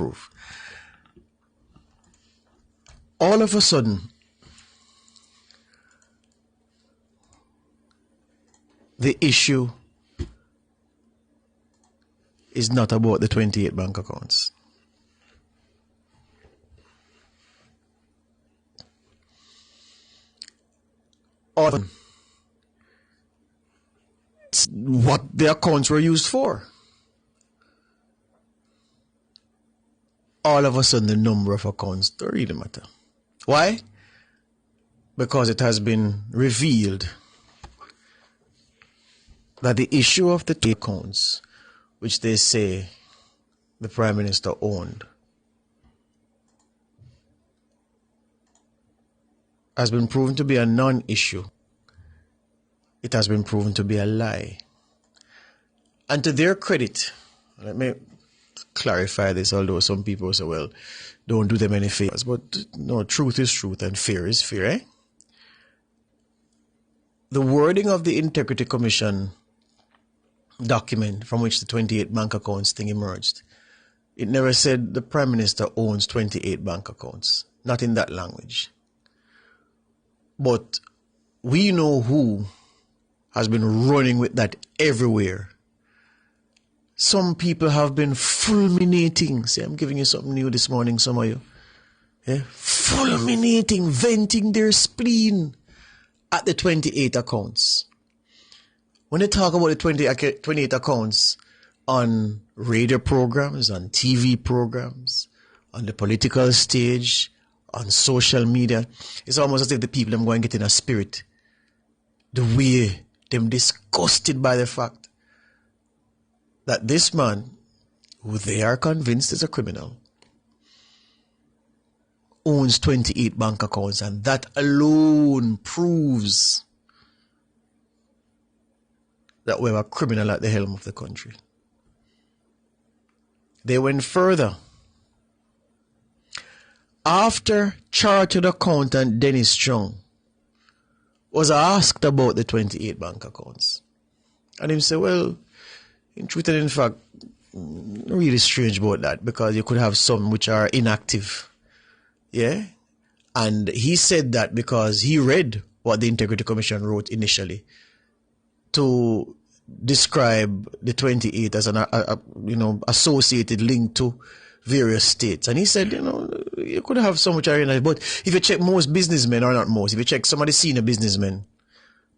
proof. All of a sudden, the issue is not about the 28 bank accounts. Often, it's what the accounts were used for. All of a sudden, the number of accounts don't really matter. Why? Because it has been revealed that the issue of the two accounts, which they say the Prime Minister owned, has been proven to be a non-issue. It has been proven to be a lie. And to their credit, let me clarify this, although some people say, well, don't do them any favors. But no, truth is truth and fear is fear, eh? The wording of the Integrity Commission document from which the 28 bank accounts thing emerged, it never said the Prime Minister owns 28 bank accounts. Not in that language. But we know who has been running with that everywhere. Some people have been fulminating. See, I'm giving you something new this morning, some of you. Yeah? Fulminating, venting their spleen at the 28 accounts. When they talk about the 28 accounts on radio programs, on TV programs, on the political stage, on social media, it's almost as if the people are going to get in a spirit. The way them disgusted by the fact that this man, who they are convinced is a criminal, owns 28 bank accounts, and that alone proves that we have a criminal at the helm of the country. They went further. After Chartered Accountant Dennis Strong was asked about the 28 bank accounts, and he said, well, in truth and in fact, really strange about that, because you could have some which are inactive. Yeah? And he said that because he read what the Integrity Commission wrote initially to describe the 28 as an associated link to various states. And he said, you could have some which are inactive, but if you check most businessmen, or not most, if you check some of the senior businessmen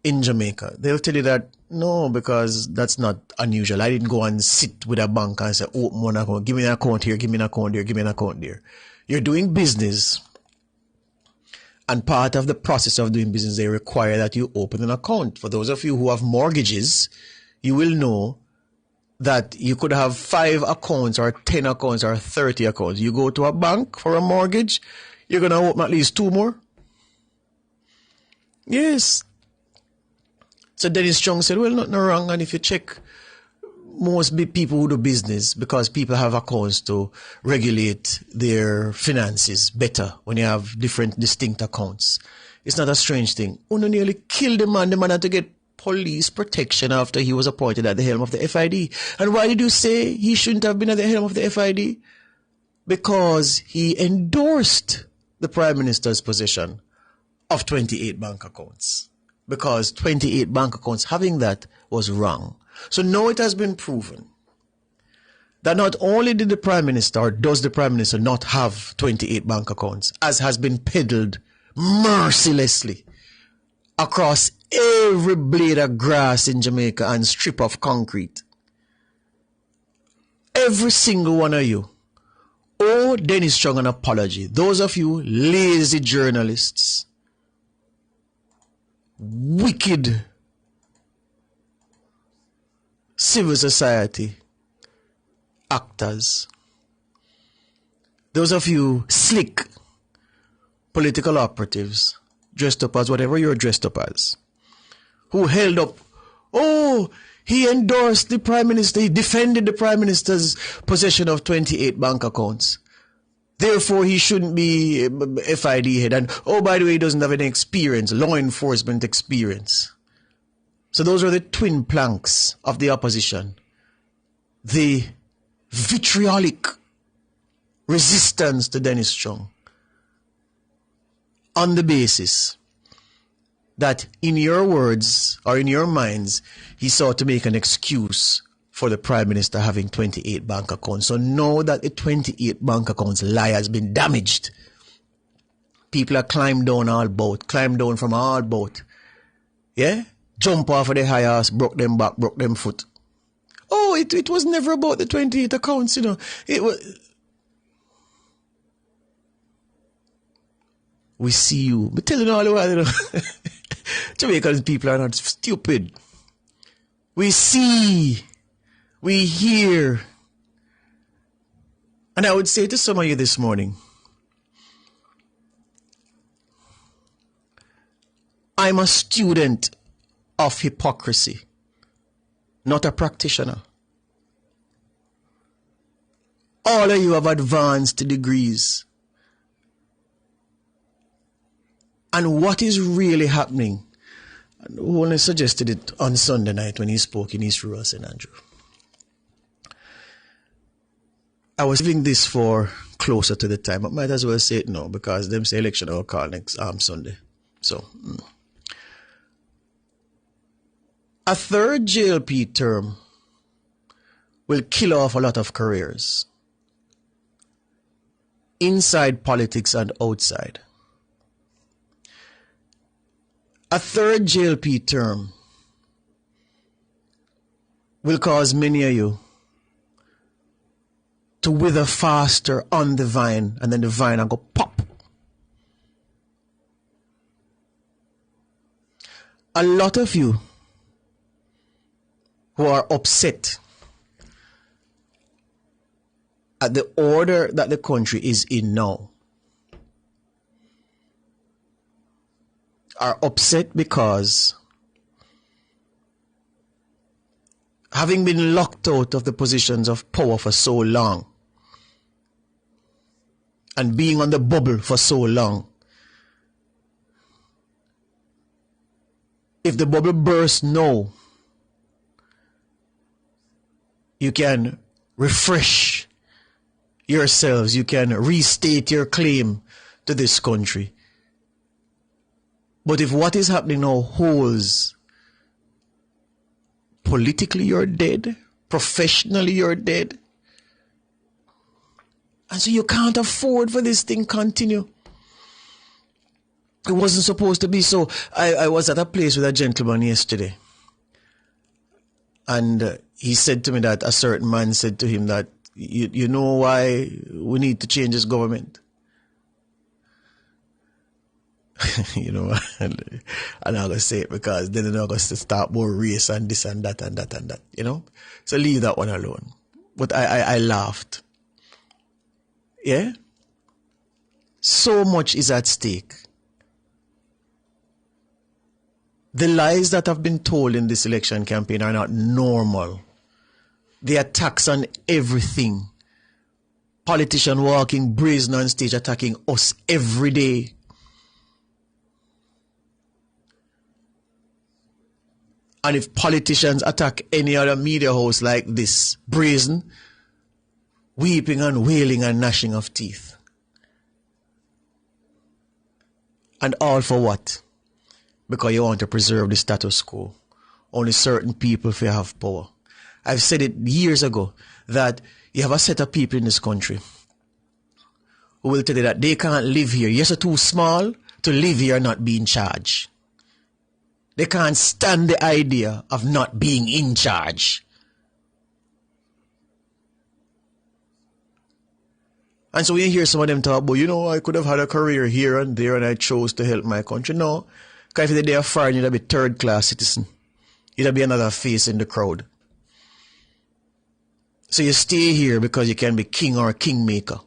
in Jamaica, they'll tell you that no, because that's not unusual. I didn't go and sit with a bank and say, open one account, give me an account here, give me an account there, give me an account there. You're doing business, and part of the process of doing business, they require that you open an account. For those of you who have mortgages, you will know that you could have 5 accounts or 10 accounts or 30 accounts. You go to a bank for a mortgage, you're going to open at least 2 more. Yes. So Dennis Strong said, well, nothing wrong. And if you check most people who do business, because people have accounts to regulate their finances better when you have different distinct accounts. It's not a strange thing. Uno nearly killed the man. The man had to get police protection after he was appointed at the helm of the FID. And why did you say he shouldn't have been at the helm of the FID? Because he endorsed the Prime Minister's position of 28 bank accounts. Because 28 bank accounts, having that was wrong. So now it has been proven that not only did the Prime Minister, or does the Prime Minister not have 28 bank accounts, as has been peddled mercilessly across every blade of grass in Jamaica and strip of concrete. Every single one of you owe Dennis Strong an apology. Those of you lazy journalists, wicked civil society actors, those of you slick political operatives dressed up as whatever you're dressed up as, who held up, he endorsed the Prime Minister, he defended the Prime Minister's possession of 28 bank accounts. Therefore, he shouldn't be FID head. And, by the way, he doesn't have any experience, law enforcement experience. So those are the twin planks of the opposition. The vitriolic resistance to Dennis Strong on the basis that, in your words or in your minds, he sought to make an excuse for the Prime Minister having 28 bank accounts. So now that the 28 bank accounts lie has been damaged, people are climbed down from all boat. Yeah? Jump off of the high ass, broke them back, broke them foot. Oh, it was never about the 28 accounts, you know. It was. We see you. But telling all the while, you know. Jamaican people are not stupid. We see. We hear. And I would say to some of you this morning, I'm a student of hypocrisy, not a practitioner. All of you have advanced degrees. And what is really happening? Who only suggested it on Sunday night when he spoke in East Rural St. Andrew. I was leaving this for closer to the time, but might as well say it now because them say election will call next Sunday. So, a third JLP term will kill off a lot of careers, inside politics and outside. A third JLP term will cause many of you to wither faster on the vine, and then the vine will go pop. A lot of you who are upset at the order that the country is in now are upset because, having been locked out of the positions of power for so long and being on the bubble for so long, if the bubble bursts now, you can refresh yourselves, you can restate your claim to this country. But if what is happening now holds, politically you're dead, professionally you're dead, and so you can't afford for this thing continue. It wasn't supposed to be so. I was at a place with a gentleman yesterday, and he said to me that a certain man said to him that, you know why we need to change this government? You know, and I'm not going to say it because then they're not going to start more race and this and that and that and that, you know? So leave that one alone. But I laughed. Yeah? So much is at stake. The lies that have been told in this election campaign are not normal. The attacks on everything. Politicians walking brazen on stage attacking us every day. And if politicians attack any other media house like this, brazen, weeping and wailing and gnashing of teeth. And all for what? Because you want to preserve the status quo. Only certain people will have power. I've said it years ago that you have a set of people in this country who will tell you that they can't live here. Yes, they're too small to live here and not be in charge. They can't stand the idea of not being in charge. And so when you hear some of them talk about, you know, I could have had a career here and there and I chose to help my country. No, because if they are foreign, you'd be third class citizen. You'd be another face in the crowd. So you stay here because you can be king or kingmaker.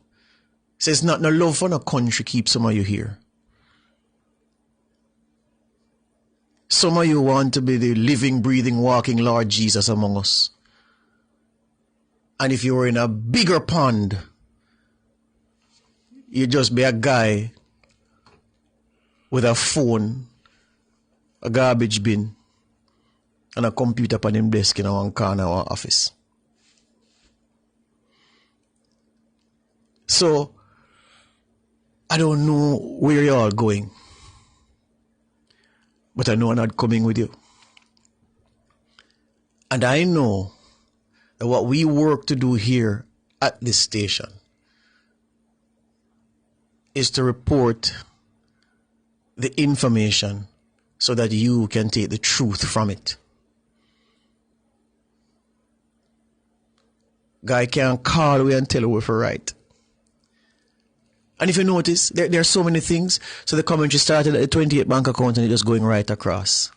So it's not no love for no country keep some of you here. Some of you want to be the living, breathing, walking Lord Jesus among us. And if you were in a bigger pond, you'd just be a guy with a phone, a garbage bin, and a computer upon him desk in one corner of our office. So, I don't know where you're all going. But I know I'm not coming with you. And I know that what we work to do here at this station is to report the information so that you can take the truth from it. Guy can't call away and tell away for right. And if you notice, there are so many things. So the commentary started at the 28 bank account and it's just going right across.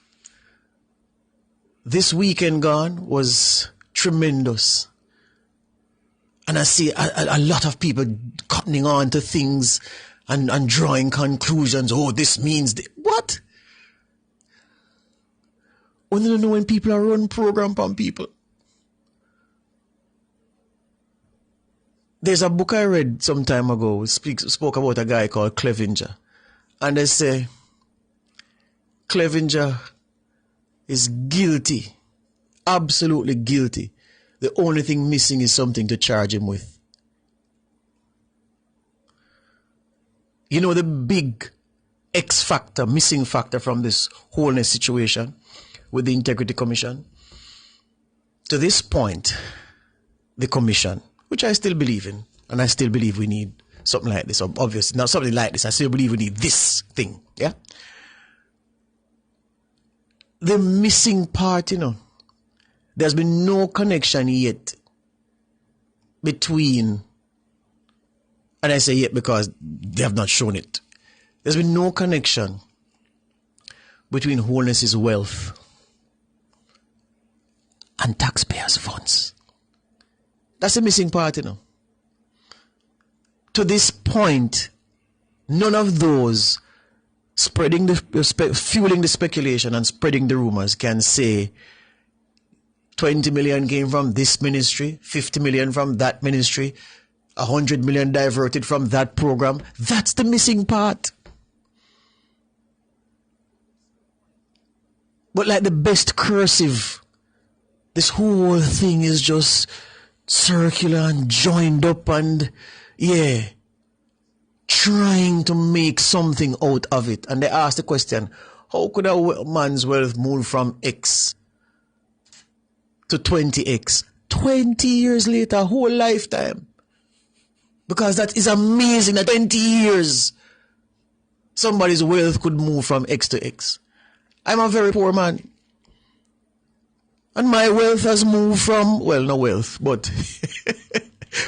This weekend gone was tremendous. And I see a lot of people cutting on to things and drawing conclusions. Oh, this means... What? We don't know when people are running program on people. There's a book I read some time ago, spoke about a guy called Clevenger. And they say, Clevenger is guilty, absolutely guilty. The only thing missing is something to charge him with. You know the big X factor, missing factor from this wholeness situation with the Integrity Commission? To this point, the Commission, which I still believe in, and I still believe we need something like this, obviously, not something like this, I still believe we need this thing, yeah? The missing part, there's been no connection yet between, and I say yet because they have not shown it, there's been no connection between wholeness's wealth and taxpayers' funds. That's the missing part, To this point, none of those fueling the speculation and spreading the rumors can say 20 million came from this ministry, 50 million from that ministry, 100 million diverted from that program. That's the missing part. But like the best cursive, this whole thing is just circular and joined up and, trying to make something out of it. And they ask the question, how could a man's wealth move from X to 20X? 20 years later, a whole lifetime. Because that is amazing that 20 years somebody's wealth could move from X to X. I'm a very poor man. And my wealth has moved from, well, no wealth, but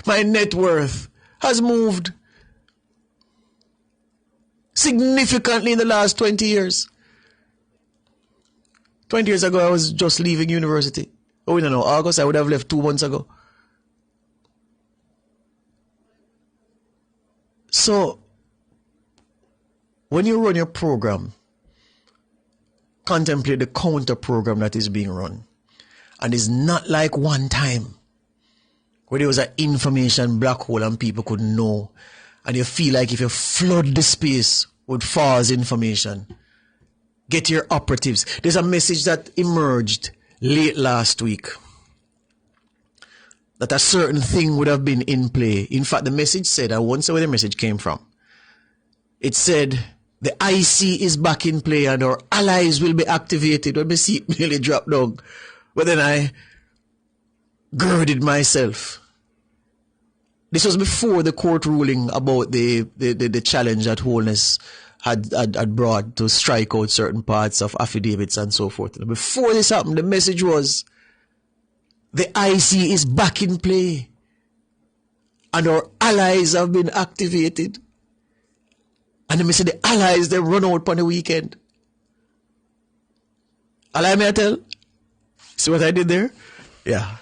my net worth has moved significantly in the last 20 years. 20 years ago, I was just leaving university. Oh, we don't know, August, I would have left 2 months ago. So, when you run your program, contemplate the counter program that is being run. And it's not like one time where there was an information black hole and people could know. And you feel like if you flood the space with false information, get your operatives. There's a message that emerged late last week that a certain thing would have been in play. In fact, the message said, I won't say where the message came from. It said, the IC is back in play and our allies will be activated. When we see it nearly drop down. But then I girded myself. This was before the court ruling about the challenge that Wholeness had brought to strike out certain parts of affidavits and so forth. And before this happened, the message was, the IC is back in play and our allies have been activated. And then I said, the allies, they run out on the weekend. Ally, may I tell? See what I did there? Yeah.